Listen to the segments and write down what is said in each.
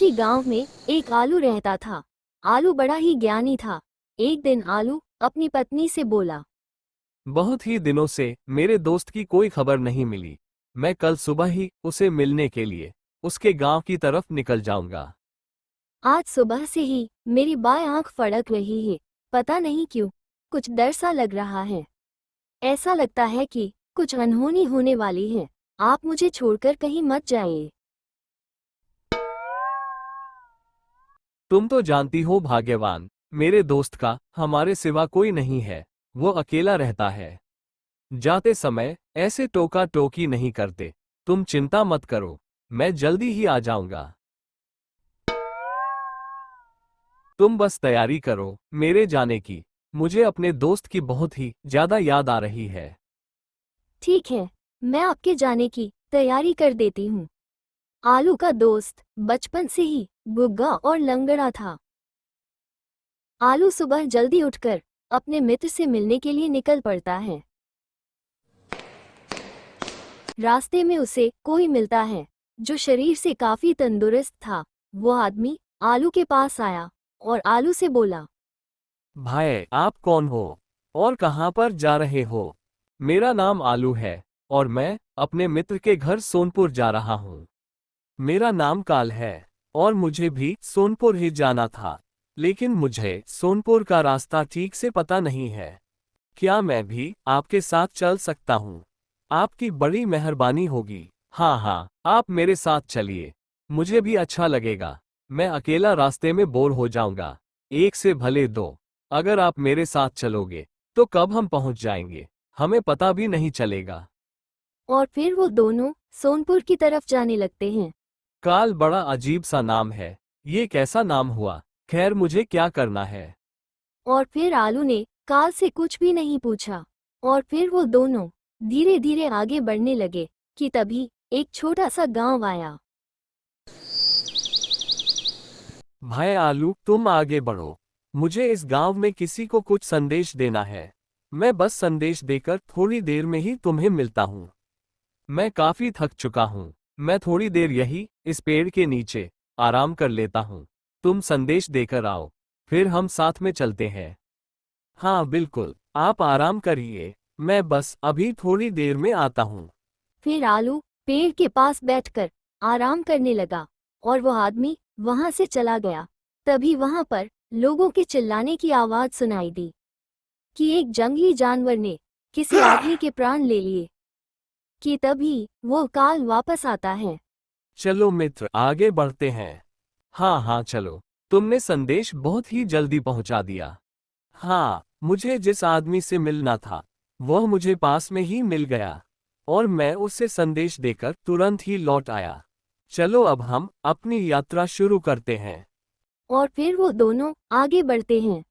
किसी गांव में एक आलू रहता था। आलू बड़ा ही ज्ञानी था। एक दिन आलू अपनी पत्नी से बोला, बहुत ही दिनों से मेरे दोस्त की कोई खबर नहीं मिली। मैं कल सुबह ही उसे मिलने के लिए उसके गांव की तरफ निकल जाऊंगा। आज सुबह से ही मेरी बाएं आंख फड़क रही है। पता नहीं क्यों, कुछ डर सा लग रहा है। ऐसा लगता है कि कुछ अनहोनी होने वाली है। आप मुझे छोड़कर कहीं मत जाइए। तुम तो जानती हो भाग्यवान, मेरे दोस्त का हमारे सिवा कोई नहीं है। वो अकेला रहता है। जाते समय ऐसे टोका टोकी नहीं करते। तुम चिंता मत करो, मैं जल्दी ही आ जाऊंगा। तुम बस तैयारी करो मेरे जाने की। मुझे अपने दोस्त की बहुत ही ज्यादा याद आ रही है। ठीक है, मैं आपके जाने की तैयारी कर देती हूँ। आलू का दोस्त बचपन से ही गुग्गा और लंगड़ा था। आलू सुबह जल्दी उठकर अपने मित्र से मिलने के लिए निकल पड़ता है। रास्ते में उसे कोई मिलता है जो शरीर से काफी तंदुरुस्त था। वो आदमी आलू के पास आया और आलू से बोला, भाई, आप कौन हो और कहाँ पर जा रहे हो? मेरा नाम आलू है और मैं अपने मित्र के घर सोनपुर जा रहा हूँ। मेरा नाम काल है और मुझे भी सोनपुर ही जाना था, लेकिन मुझे सोनपुर का रास्ता ठीक से पता नहीं है। क्या मैं भी आपके साथ चल सकता हूँ? आपकी बड़ी मेहरबानी होगी। हाँ हाँ, आप मेरे साथ चलिए, मुझे भी अच्छा लगेगा। मैं अकेला रास्ते में बोर हो जाऊंगा। एक से भले दो। अगर आप मेरे साथ चलोगे तो कब हम पहुंच जाएंगे हमें पता भी नहीं चलेगा। और फिर वो दोनों सोनपुर की तरफ जाने लगते हैं। काल बड़ा अजीब सा नाम है। ये कैसा नाम हुआ? खैर, मुझे क्या करना है? और फिर आलू ने काल से कुछ भी नहीं पूछा और फिर वो दोनों धीरे धीरे आगे बढ़ने लगे कि तभी एक छोटा सा गांव आया। भाई आलू, तुम आगे बढ़ो। मुझे इस गांव में किसी को कुछ संदेश देना है। मैं बस संदेश देकर थोड़ी देर में ही तुम्हें मिलता हूँ। मैं काफी थक चुका हूँ। मैं थोड़ी देर यही इस पेड़ के नीचे आराम कर लेता हूँ। तुम संदेश देकर आओ, फिर हम साथ में चलते हैं। हाँ बिल्कुल, आप आराम करिए। मैं बस अभी थोड़ी देर में आता हूँ। फिर आलू पेड़ के पास बैठकर आराम करने लगा और वो आदमी वहां से चला गया। तभी वहां पर लोगों के चिल्लाने की आवाज सुनाई दी कि एक जंगली जानवर ने किसी आदमी के प्राण ले लिए। कि तभी वो काल वापस आता है। चलो मित्र, आगे बढ़ते हैं। हाँ हाँ चलो। तुमने संदेश बहुत ही जल्दी पहुंचा दिया। हाँ, मुझे जिस आदमी से मिलना था वह मुझे पास में ही मिल गया और मैं उसे संदेश देकर तुरंत ही लौट आया। चलो अब हम अपनी यात्रा शुरू करते हैं। और फिर वो दोनों आगे बढ़ते हैं।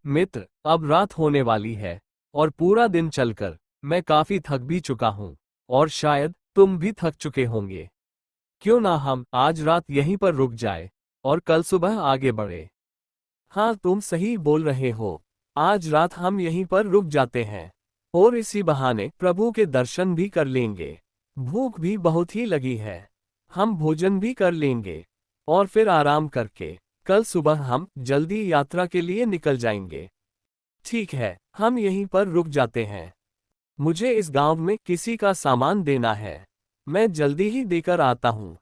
मित्र, अब रात होने वाली है और पूरा दिन चलकर मैं काफी थक भी चुका हूँ और शायद तुम भी थक चुके होंगे। क्यों ना हम आज रात यहीं पर रुक जाए और कल सुबह आगे बढ़े। हाँ, तुम सही बोल रहे हो। आज रात हम यहीं पर रुक जाते हैं और इसी बहाने प्रभु के दर्शन भी कर लेंगे। भूख भी बहुत ही लगी है। हम भोजन भी कर लेंगे और फिर आराम करके कल सुबह हम जल्दी यात्रा के लिए निकल जाएंगे। ठीक है, हम यहीं पर रुक जाते हैं। मुझे इस गांव में किसी का सामान देना है। मैं जल्दी ही देकर आता हूँ।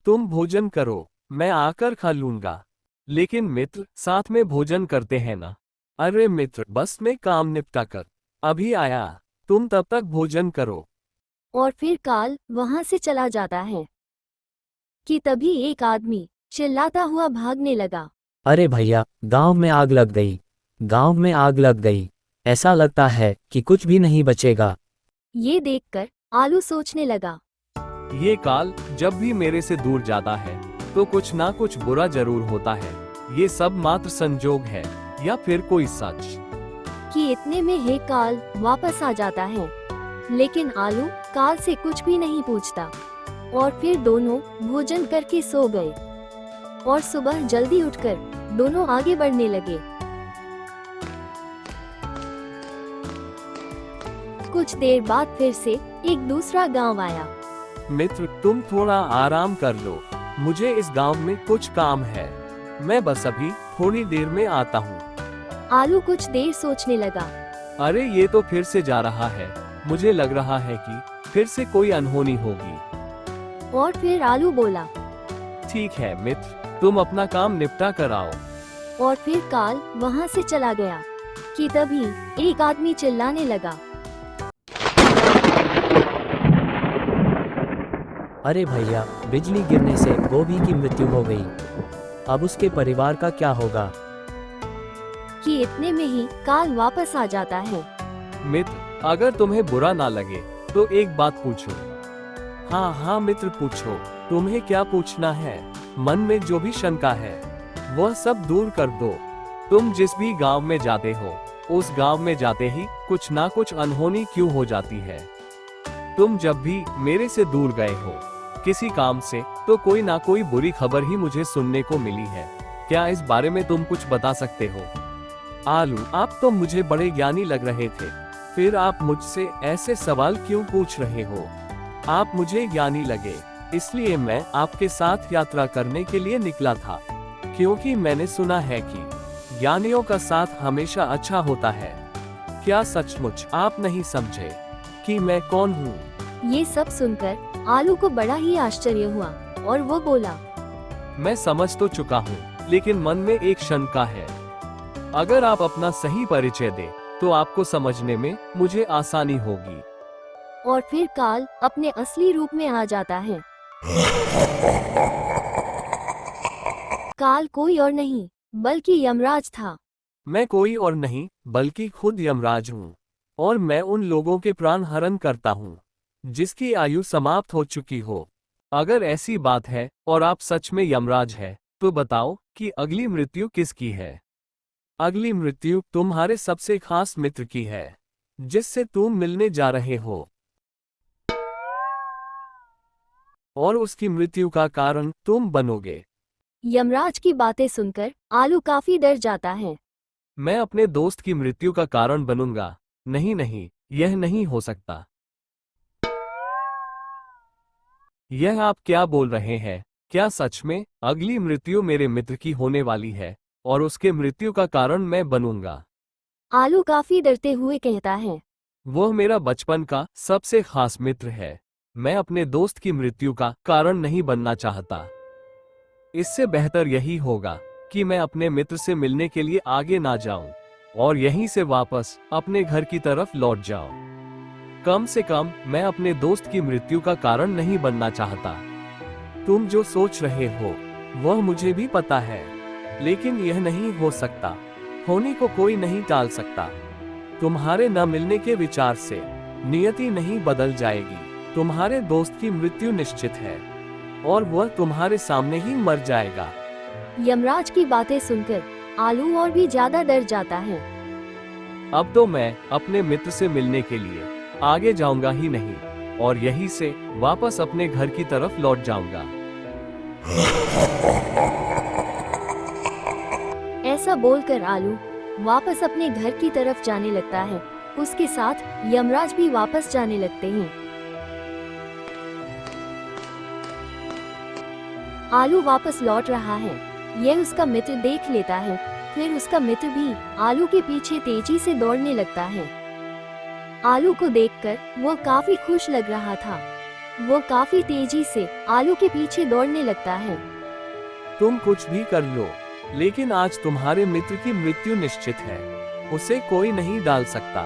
तुम भोजन करो, मैं आकर खा लूंगा। लेकिन मित्र, साथ में भोजन करते हैं ना? अरे मित्र, बस मैं काम निपटा कर अभी आया। तुम तब तक भोजन करो। और फिर काल वहां से चला जाता है कि तभी एक आदमी चिल्लाता हुआ भागने लगा। अरे भैया, गांव में आग लग गई। गांव में आग लग गई। ऐसा लगता है कि कुछ भी नहीं बचेगा। ये देखकर आलू सोचने लगा। ये काल जब भी मेरे से दूर जाता है तो कुछ ना कुछ बुरा जरूर होता है। ये सब मात्र संजोग है या फिर कोई सच? कि इतने में हे काल वापस आ जाता है। लेकिन आलू काल से कुछ भी नहीं पूछता और फिर दोनों भोजन करके सो गए और सुबह जल्दी उठकर दोनों आगे बढ़ने लगे। कुछ देर बाद फिर से एक दूसरा गांव आया। मित्र, तुम थोड़ा आराम कर लो, मुझे इस गांव में कुछ काम है। मैं बस अभी थोड़ी देर में आता हूँ। आलू कुछ देर सोचने लगा। अरे ये तो फिर से जा रहा है, मुझे लग रहा है कि फिर से कोई अनहोनी होगी। और फिर आलू बोला। ठीक है मित्र, तुम अपना काम निपटा कर आओ। और फिर काल वहाँ से चला गया कि तभी एक आदमी चिल्लाने लगा। अरे भैया, बिजली गिरने से गोभी की मृत्यु हो गई। अब उसके परिवार का क्या होगा? कि इतने में ही काल वापस आ जाता है। मित्र, अगर तुम्हें बुरा ना लगे तो एक बात पूछो। हाँ हाँ मित्र, पूछो, तुम्हें क्या पूछना है? मन में जो भी शंका है वह सब दूर कर दो। तुम जिस भी गांव में जाते हो, उस गांव में जाते ही कुछ ना कुछ अनहोनी क्यों हो जाती है। तुम जब भी मेरे से दूर गए हो किसी काम से, तो कोई ना कोई बुरी खबर ही मुझे सुनने को मिली है। क्या इस बारे में तुम कुछ बता सकते हो? आलू, आप तो मुझे बड़े ज्ञानी लग रहे थे, फिर आप मुझसे ऐसे सवाल क्यों पूछ रहे हो? आप मुझे ज्ञानी लगे, इसलिए मैं आपके साथ यात्रा करने के लिए निकला था, क्योंकि मैंने सुना है कि ज्ञानियों का साथ हमेशा अच्छा होता है। क्या सचमुच आप नहीं समझे कि मैं कौन हूँ? ये सब सुनकर आलू को बड़ा ही आश्चर्य हुआ और वो बोला। मैं समझ तो चुका हूँ, लेकिन मन में एक शंका है। अगर आप अपना सही परिचय दे तो आपको समझने में मुझे आसानी होगी। और फिर काल अपने असली रूप में आ जाता है। काल कोई और नहीं बल्कि यमराज था। मैं कोई और नहीं बल्कि खुद यमराज हूँ, और मैं उन लोगों के प्राण हरण करता हूँ जिसकी आयु समाप्त हो चुकी हो। अगर ऐसी बात है और आप सच में यमराज है, तो बताओ कि अगली मृत्यु किसकी है? अगली मृत्यु तुम्हारे सबसे खास मित्र की है, जिससे तुम मिलने जा रहे हो, और उसकी मृत्यु का कारण तुम बनोगे। यमराज की बातें सुनकर आलू काफी डर जाता है। मैं अपने दोस्त की मृत्यु का कारण बनूंगा? नहीं नहीं, यह नहीं हो सकता। यह आप क्या बोल रहे हैं? क्या सच में अगली मृत्यु मेरे मित्र की होने वाली है और उसके मृत्यु का कारण मैं बनूंगा? आलू काफी डरते हुए कहता है। वह मेरा बचपन का सबसे खास मित्र है। मैं अपने दोस्त की मृत्यु का कारण नहीं बनना चाहता। इससे बेहतर यही होगा कि मैं अपने मित्र से मिलने के लिए आगे ना जाऊं और यहीं से वापस अपने घर की तरफ लौट जाऊं। कम से कम मैं अपने दोस्त की मृत्यु का कारण नहीं बनना चाहता। तुम जो सोच रहे हो वह मुझे भी पता है, लेकिन यह नहीं हो सकता। होने को कोई नहीं टाल सकता। तुम्हारे न मिलने के विचार से नियति नहीं बदल जाएगी। तुम्हारे दोस्त की मृत्यु निश्चित है और वह तुम्हारे सामने ही मर जाएगा। यमराज की बातें सुनकर आलू और भी ज्यादा डर जाता है। अब तो मैं अपने मित्र से मिलने के लिए आगे जाऊंगा ही नहीं, और यहीं से वापस अपने घर की तरफ लौट जाऊंगा। ऐसा बोलकर आलू वापस अपने घर की तरफ जाने लगता है। उसके साथ यमराज भी वापस जाने लगते हैं। आलू वापस लौट रहा है, यह उसका मित्र देख लेता है। फिर उसका मित्र भी आलू के पीछे तेजी से दौड़ने लगता है। आलू को देखकर वो काफी खुश लग रहा था। वो काफी तेजी से आलू के पीछे दौड़ने लगता है। तुम कुछ भी कर लो, लेकिन आज तुम्हारे मित्र की मृत्यु निश्चित है। उसे कोई नहीं डाल सकता।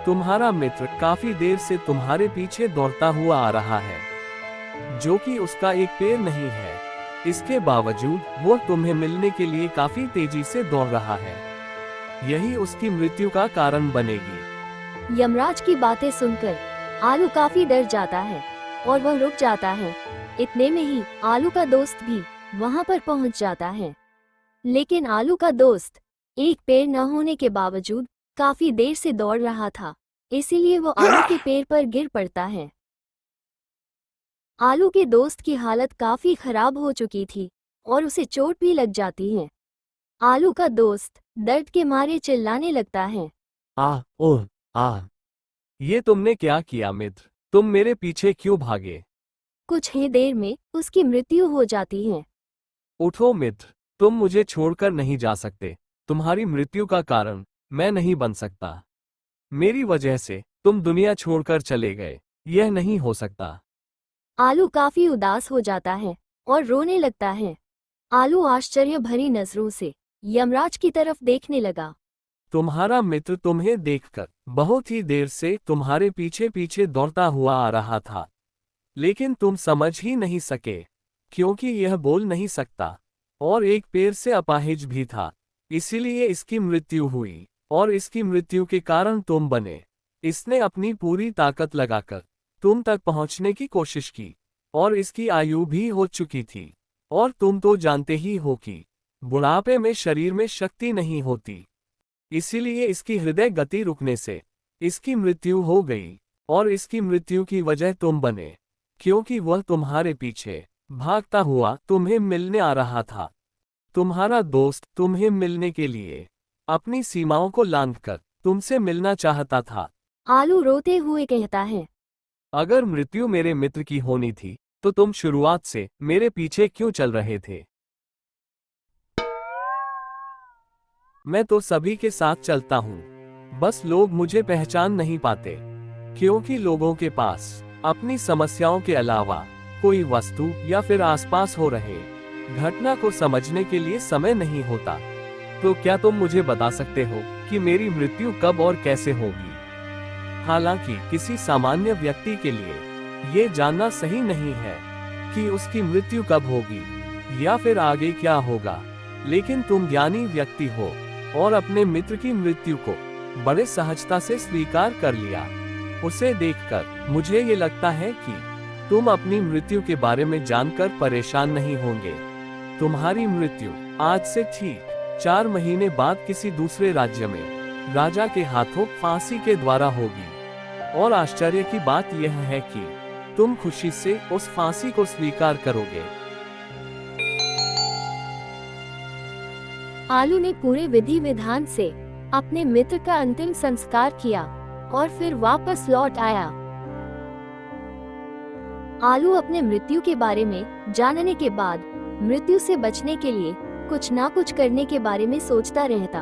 तुम्हारा मित्र काफी देर से तुम्हारे पीछे दौड़ता हुआ आ रहा है, जो कि उसका एक पैर नहीं है। इसके बावजूद वो तुम्हें मिलने के लिए काफी तेजी से दौड़ रहा है। यही उसकी मृत्यु का कारण बनेगी। यमराज की बातें सुनकर आलू काफी डर जाता है और वह रुक जाता है। इतने में ही आलू का दोस्त भी वहां पर पहुंच जाता है, लेकिन आलू का दोस्त एक पैर न होने के बावजूद काफी देर से दौड़ रहा था, इसीलिए वो आलू के पैर पर गिर पड़ता है। आलू के दोस्त की हालत काफी खराब हो चुकी थी और उसे चोट भी लग जाती है। आलू का दोस्त दर्द के मारे चिल्लाने लगता है। आ ओह आ। ये तुमने क्या किया मित्र? तुम मेरे पीछे क्यों भागे? कुछ ही देर में उसकी मृत्यु हो जाती है। उठो मित्र, तुम मुझे छोड़कर नहीं जा सकते। तुम्हारी मृत्यु का कारण मैं नहीं बन सकता। मेरी वजह से तुम दुनिया छोड़कर चले गए। यह नहीं हो सकता। आलू काफी उदास हो जाता है और रोने लगता है। आलू आश्चर्य भरी नजरों से यमराज की तरफ देखने लगा। तुम्हारा मित्र तुम्हें देखकर बहुत ही देर से तुम्हारे पीछे पीछे दौड़ता हुआ आ रहा था, लेकिन तुम समझ ही नहीं सके, क्योंकि यह बोल नहीं सकता और एक पैर से अपाहिज भी था। इसीलिए इसकी मृत्यु हुई और इसकी मृत्यु के कारण तुम बने। इसने अपनी पूरी ताकत लगाकर तुम तक पहुंचने की कोशिश की और इसकी आयु भी हो चुकी थी। और तुम तो जानते ही हो कि बुढ़ापे में शरीर में शक्ति नहीं होती। इसीलिए इसकी हृदय गति रुकने से इसकी मृत्यु हो गई और इसकी मृत्यु की वजह तुम बने, क्योंकि वह तुम्हारे पीछे भागता हुआ तुम्हें मिलने आ रहा था। तुम्हारा दोस्त तुम्हें मिलने के लिए अपनी सीमाओं को लांघकर तुमसे मिलना चाहता था। आलू रोते हुए कहता है, अगर मृत्यु मेरे मित्र की होनी थी तो तुम शुरुआत से मेरे पीछे क्यों चल रहे थे? मैं तो सभी के साथ चलता हूँ, बस लोग मुझे पहचान नहीं पाते, क्योंकि लोगों के पास अपनी समस्याओं के अलावा कोई वस्तु या फिर आसपास हो रहे घटना को समझने के लिए समय नहीं होता। तो क्या तुम मुझे बता सकते हो कि मेरी मृत्यु कब और कैसे होगी? हालांकि किसी सामान्य व्यक्ति के लिए ये जानना सही नहीं है कि उसकी मृत्यु कब होगी या फिर आगे क्या होगा, लेकिन तुम ज्ञानी व्यक्ति हो और अपने मित्र की मृत्यु को बड़े सहजता से स्वीकार कर लिया। उसे देखकर मुझे ये लगता है कि तुम अपनी मृत्यु के बारे में जानकर परेशान नहीं होंगे। तुम्हारी मृत्यु आज से ठीक 4 महीने बाद किसी दूसरे राज्य में राजा के हाथों फांसी के द्वारा होगी। और आश्चर्य की बात यह है कि तुम खुशी से उस फांसी को स्वीकार करोगे। आलू ने पूरे विधि विधान से अपने मित्र का अंतिम संस्कार किया और फिर वापस लौट आया। आलू अपने मृत्यु के बारे में जानने के बाद मृत्यु से बचने के लिए कुछ ना कुछ करने के बारे में सोचता रहता।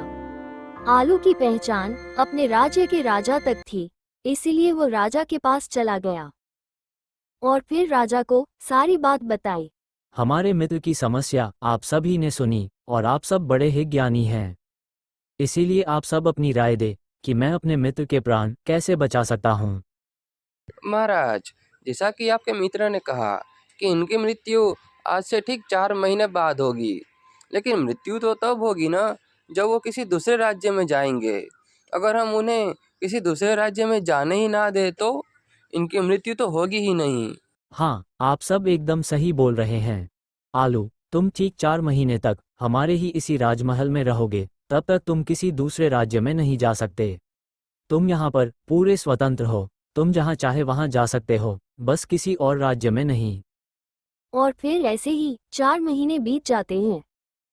आलू की पहचान अपने राज्य के राजा तक थी, इसीलिए वो राजा के पास चला गया और फिर राजा को सारी बात बताई। हमारे मित्र की समस्या आप सभी ने सुनी और आप सब बड़े ही ज्ञानी हैं। इसीलिए आप सब अपनी राय दे कि मैं अपने मित्र के प्राण कैसे बचा सकता हूँ। महाराज, जैसा कि आपके मित्र ने कहा कि इनकी मृत्यु आज से ठीक 4 महीने बाद होगी, लेकिन मृत्यु तो तब होगी ना जब वो किसी दूसरे राज्य में जाएंगे। अगर हम उन्हें किसी दूसरे राज्य में जाने ही ना दे तो इनकी मृत्यु तो होगी ही नहीं। हाँ, आप सब एकदम सही बोल रहे हैं। आलू, तुम ठीक 4 महीने तक हमारे ही इसी राजमहल में रहोगे, तब तक तुम किसी दूसरे राज्य में नहीं जा सकते। तुम यहाँ पर पूरे स्वतंत्र हो, तुम जहाँ चाहे वहाँ जा सकते हो, बस किसी और राज्य में नहीं। और फिर ऐसे ही 4 महीने बीत जाते हैं।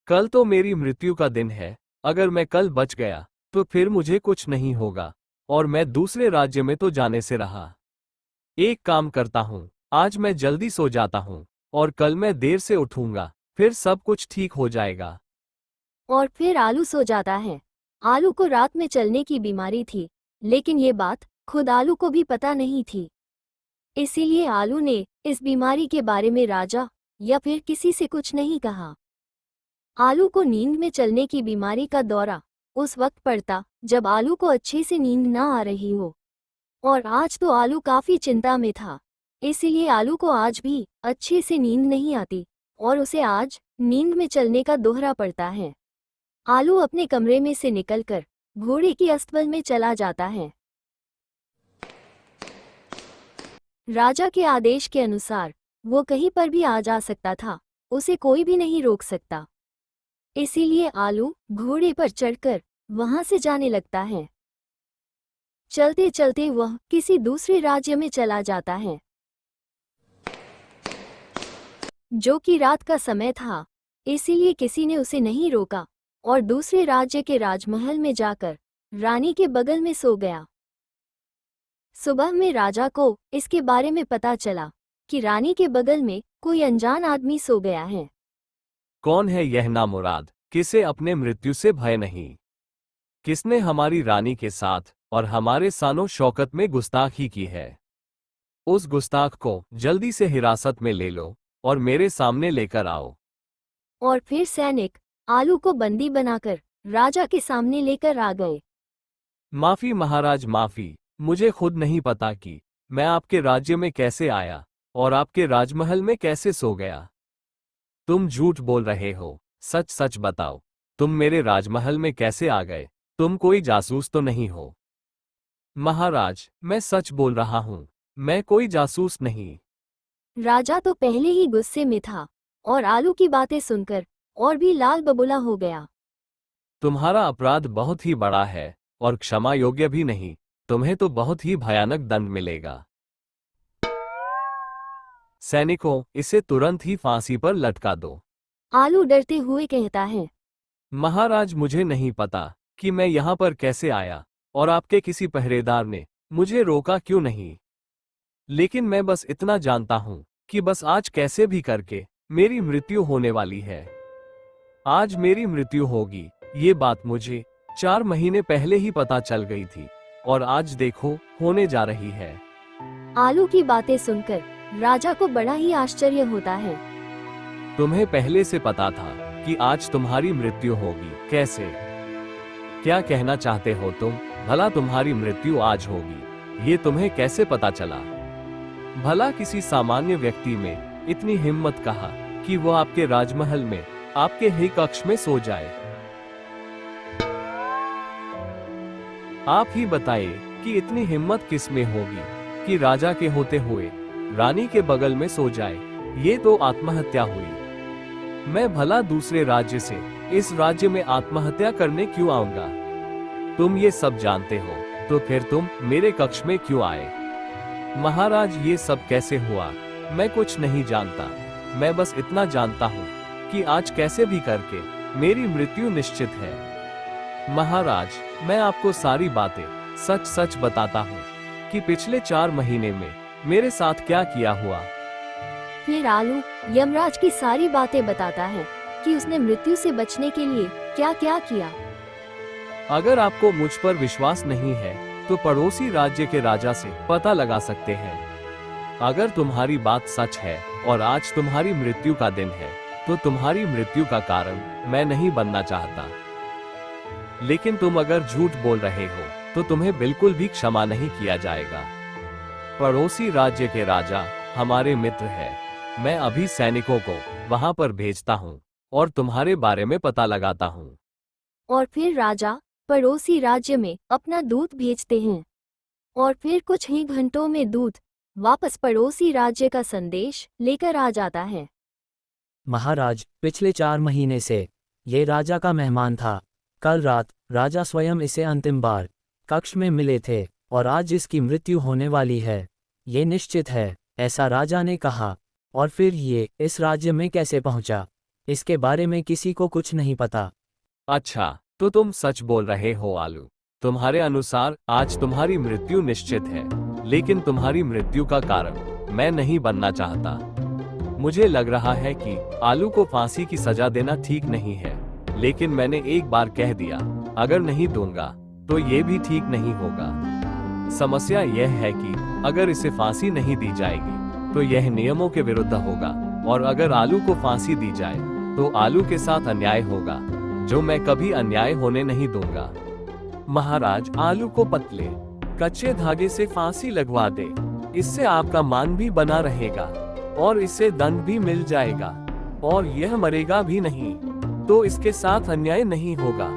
कल तो मेरी मृत्यु का दिन है। अगर मैं कल बच गया तो फिर मुझे कुछ नहीं होगा और मैं दूसरे राज्य में तो जाने से रहा। एक काम करता हूँ, आज मैं जल्दी सो जाता हूँ और कल मैं देर से उठूंगा, फिर सब कुछ ठीक हो जाएगा। और फिर आलू सो जाता है। आलू को रात में चलने की बीमारी थी, लेकिन ये बात खुद आलू को भी पता नहीं थी। इसीलिए आलू ने इस बीमारी के बारे में राजा या फिर किसी से कुछ नहीं कहा। आलू को नींद में चलने की बीमारी का दौरा उस वक्त पड़ता जब आलू को अच्छे से नींद ना आ रही हो, और आज तो आलू काफी चिंता में था। इसीलिए आलू को आज भी अच्छे से नींद नहीं आती और उसे आज नींद में चलने का दोहरा पड़ता है। आलू अपने कमरे में से निकलकर घोड़े की अस्तबल में चला जाता है। राजा के आदेश के अनुसार वो कहीं पर भी आ जा सकता था, उसे कोई भी नहीं रोक सकता। इसीलिए आलू घोड़े पर चढ़कर वहां से जाने लगता है। चलते चलते वह किसी दूसरे राज्य में चला जाता है। जो कि रात का समय था, इसीलिए किसी ने उसे नहीं रोका और दूसरे राज्य के राजमहल में जाकर रानी के बगल में सो गया। सुबह में राजा को इसके बारे में पता चला कि रानी के बगल में कोई अनजान आदमी सो गया है। कौन है यह नामुराद, किसे अपने मृत्यु से भय नहीं? किसने हमारी रानी के साथ और हमारे सानो शौकत में गुस्ताखी की है? उस गुस्ताख को जल्दी से हिरासत में ले लो और मेरे सामने लेकर आओ। और फिर सैनिक आलू को बंदी बनाकर राजा के सामने लेकर आ गए। माफी महाराज, माफी। मुझे खुद नहीं पता कि मैं आपके राज्य में कैसे आया और आपके राजमहल में कैसे सो गया। तुम झूठ बोल रहे हो, सच सच बताओ, तुम मेरे राजमहल में कैसे आ गए? तुम कोई जासूस तो नहीं हो? महाराज, मैं सच बोल रहा हूं, मैं कोई जासूस नहीं। राजा तो पहले ही गुस्से में था और आलू की बातें सुनकर और भी लाल बबूला हो गया। तुम्हारा अपराध बहुत ही बड़ा है और क्षमा योग्य भी नहीं। तुम्हें तो बहुत ही भयानक दंड मिलेगा। सैनिकों, इसे तुरंत ही फांसी पर लटका दो। आलू डरते हुए कहता है, महाराज, मुझे नहीं पता कि मैं यहाँ पर कैसे आया और आपके किसी पहरेदार ने मुझे रोका क्यों नहीं। लेकिन मैं बस इतना जानता हूँ कि बस आज कैसे भी करके मेरी मृत्यु होने वाली है। आज मेरी मृत्यु होगी, ये बात मुझे 4 महीने पहले ही पता चल गई थी और आज देखो होने जा रही है। आलू की बातें सुनकर राजा को बड़ा ही आश्चर्य होता है। तुम्हें पहले से पता था कि आज तुम्हारी मृत्यु होगी? कैसे? क्या कहना चाहते हो तुम? भला तुम्हारी मृत्यु आज होगी, ये तुम्हें कैसे पता चला? भला किसी सामान्य व्यक्ति में इतनी हिम्मत कहाँ कि वो आपके राजमहल में आपके ही कक्ष में सो जाए? आप ही बताइए कि इतनी हिम्मत किस में होगी कि राजा के होते हुए रानी के बगल में सो जाए? ये तो आत्महत्या हुई। मैं भला दूसरे राज्य से इस राज्य में आत्महत्या करने क्यों आऊंगा? तुम ये सब जानते हो तो फिर तुम मेरे कक्ष में क्यों आए? महाराज, ये सब कैसे हुआ मैं कुछ नहीं जानता। मैं बस इतना जानता हूँ कि आज कैसे भी करके मेरी मृत्यु निश्चित है। महाराज, मैं आपको सारी बातें सच सच बताता हूँ कि पिछले 4 महीने में मेरे साथ क्या किया हुआ। फिर आलू यमराज की सारी बातें बताता है कि उसने मृत्यु से बचने के लिए क्या क्या किया। अगर आपको मुझ पर विश्वास नहीं है तो पड़ोसी राज्य के राजा से पता लगा सकते हैं। अगर तुम्हारी बात सच है और आज तुम्हारी मृत्यु का दिन है तो तुम्हारी मृत्यु का कारण मैं नहीं बनना चाहता। लेकिन तुम अगर झूठ बोल रहे हो तो तुम्हें बिल्कुल भी क्षमा नहीं किया जाएगा। पड़ोसी राज्य के राजा हमारे मित्र हैं। मैं अभी सैनिकों को वहां पर भेजता हूं और तुम्हारे बारे में पता लगाता हूं। और फिर राजा पड़ोसी राज्य में अपना दूत भेजते हैं और फिर कुछ ही घंटों में दूत वापस पड़ोसी राज्य का संदेश लेकर आ जाता है। महाराज, पिछले 4 महीने से ये राजा का मेहमान था। कल रात राजा स्वयं इसे अंतिम बार कक्ष में मिले थे और आज इसकी मृत्यु होने वाली है, ये निश्चित है, ऐसा राजा ने कहा। और फिर ये इस राज्य में कैसे पहुंचा, इसके बारे में किसी को कुछ नहीं पता। अच्छा, तो तुम सच बोल रहे हो आलू। तुम्हारे अनुसार आज तुम्हारी मृत्यु निश्चित है, लेकिन तुम्हारी मृत्यु का कारण मैं नहीं बनना चाहता। मुझे लग रहा है कि आलू को फांसी की सजा देना ठीक नहीं है, लेकिन मैंने एक बार कह दिया, अगर नहीं दूंगा तो ये भी ठीक नहीं होगा। समस्या यह है कि अगर इसे फांसी नहीं दी जाएगी तो यह नियमों के विरुद्ध होगा, और अगर आलू को फांसी दी जाए तो आलू के साथ अन्याय होगा, जो मैं कभी अन्याय होने नहीं दूंगा। महाराज, आलू को पतले कच्चे धागे से फांसी लगवा दे, इससे आपका मान भी बना रहेगा और इससे दंड भी मिल जाएगा और यह मरेगा भी नहीं, तो इसके साथ अन्याय नहीं होगा।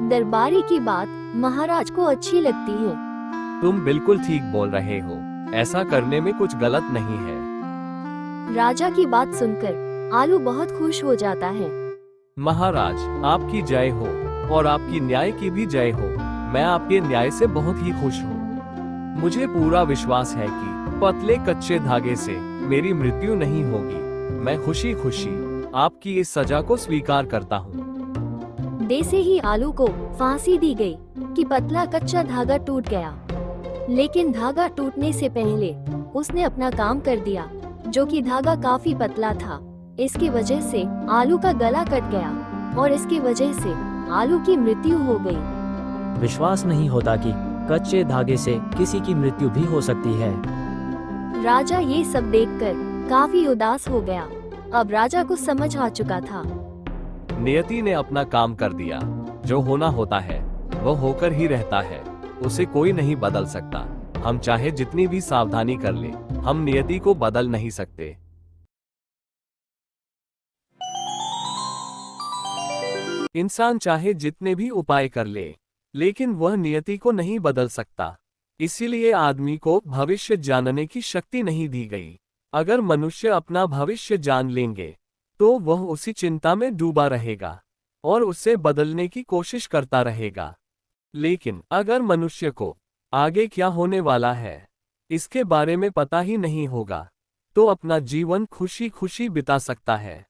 दरबारी की बात महाराज को अच्छी लगती है। तुम बिल्कुल ठीक बोल रहे हो, ऐसा करने में कुछ गलत नहीं है। राजा की बात सुनकर आलू बहुत खुश हो जाता है। महाराज, आपकी जय हो और आपकी न्याय की भी जय हो। मैं आपके न्याय से बहुत ही खुश हूँ। मुझे पूरा विश्वास है कि पतले कच्चे धागे से मेरी मृत्यु नहीं होगी। मैं खुशी खुशी आपकी इस सजा को स्वीकार करता हूँ। जैसे ही आलू को फांसी दी गई कि पतला कच्चा धागा टूट गया लेकिन धागा टूटने से पहले उसने अपना काम कर दिया, जो कि धागा काफी पतला था। इसकी वजह से आलू का गला कट गया और इसकी वजह से आलू की मृत्यु हो गई। विश्वास नहीं होता कि कच्चे धागे से किसी की मृत्यु भी हो सकती है। राजा ये सब देखकर काफी उदास हो गया। अब राजा को समझ आ चुका था। नियति ने अपना काम कर दिया। जो होना होता है वो होकर ही रहता है, उसे कोई नहीं बदल सकता। हम चाहे जितनी भी सावधानी कर ले, हम नियति को बदल नहीं सकते। इंसान चाहे जितने भी उपाय कर ले, लेकिन वह नियति को नहीं बदल सकता। इसीलिए आदमी को भविष्य जानने की शक्ति नहीं दी गई। अगर मनुष्य अपना भविष्य जान लेंगे तो वह उसी चिंता में डूबा रहेगा और उसे बदलने की कोशिश करता रहेगा। लेकिन अगर मनुष्य को आगे क्या होने वाला है इसके बारे में पता ही नहीं होगा, तो अपना जीवन खुशी खुशी बिता सकता है।